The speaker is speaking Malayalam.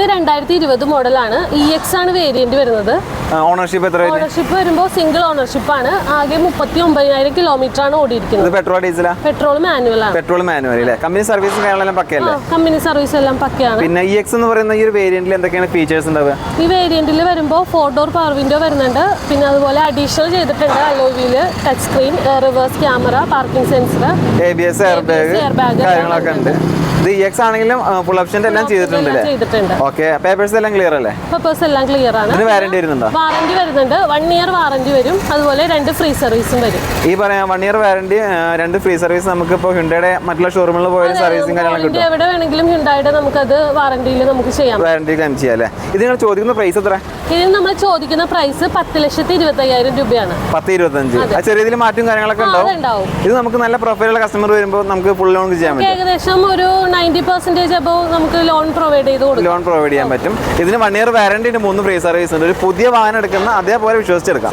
ഇത് 2020 മോഡലാണ്. EX ആണ് വേരിയന്റ് വരുന്നത്. ഓണർഷിപ്പ് എത്ര? ഓണർഷിപ്പ് വരുമ്പോൾ സിംഗിൾ ഓണർഷിപ്പ് ആണ്. ആകെ 39,000 കിലോമീറ്റർ ആണ് ഓടിയിരിക്കുന്നത്. പെട്രോൾ ഡീസലാ? പെട്രോൾ മാനുവൽ ആണ്. പെട്രോൾ മാനുവൽ അല്ലേ? കമ്പനി സർവീസ് കാര്യങ്ങളെല്ലാം പക്കയല്ലേ? കമ്പനി സർവീസ് എല്ലാം പക്കയാണ്. പിന്നെ EX എന്ന് പറയുന്ന ഈ ഒരു വേരിയന്റിൽ എന്തൊക്കെയാണ് ഫീച്ചേഴ്സ് ഉണ്ടാവുക? ഈ വേരിയന്റിൽ വരുമ്പോൾ 4 ഡോർ പവർ വിൻഡോ വരുന്നുണ്ട്. പിന്നെ അതുപോലെ അഡീഷണൽ ചെയ്തിട്ടുണ്ട് alloy wheel, touch screen, reverse camera, parking sensor, ABS, air bag കാര്യങ്ങളൊക്കെ ഉണ്ട്. ഇത് EX ആണെങ്കിലും ഫുൾ ഓപ്ഷൻ എല്ലാം ചെയ്തിട്ടുണ്ട്. ഓക്കെ, പേപ്പേഴ്സ് എല്ലാം ക്ലിയർ അല്ലേ? പേപ്പേഴ്സ് എല്ലാം ക്ലിയർ ആണ്. ഇതിന് വാറന്റി വരുന്നുണ്ടോ? വാറന്റി വരുന്നുണ്ട്. 1 ഇയർ വാറന്റി വരും. അതുപോലെ 2 ഫ്രീ സർവീസും വരും. ഈ പറയാം 1 ഇയർ വാറന്റി, 2 ഫ്രീ സർവീസ്. നമുക്ക് ഇപ്പോൾ ഹ്യുണ്ടായുടെ മറ്റുള്ള ഷോറൂമിൽ പോയാലും സർവീസും കാര്യങ്ങളും കിട്ടും. എവിടെ വേണമെങ്കിലും ഹ്യുണ്ടായുടെ നമുക്കത് വാറന്റിയിൽ നമുക്ക് ചെയ്യാം. വാറന്റി ക്ലെയിം ചെയ്യാം അല്ലേ? ഇത് നിങ്ങൾ ചോദിക്കുന്ന പ്രൈസ് എത്ര? ഇതിന് നമ്മൾ ചോദിക്കുന്ന പ്രൈസ് 10,25,000 രൂപയാണ്. 10,25,000. ചെറിയ രീതിയിൽ മാറ്റവും കാര്യങ്ങളൊക്കെ ഉണ്ടാവും. ഇത് നമുക്ക് നല്ല പ്രൊഫൈലുള്ള കസ്റ്റമർ വരുമ്പോൾ നമുക്ക് ഫുൾ ലോൺ ചെയ്യാൻ പറ്റും. ഏകദേശം ഒരു 90% അബവ് നമുക്ക് ലോൺ പ്രൊവൈഡ് ചെയ്ത് കൊടുക്കും. ലോൺ പ്രൊവൈഡ് ചെയ്യാൻ പറ്റും. ഇതിന് 1 ഇയർ വാറന്റി, 3 ഫ്രീ സർവീസ് ഉണ്ട്. ഒരു പുതിയ വാഹനം എടുക്കുന്ന അതേപോലെ വിശ്വസിച്ചെടുക്കാം.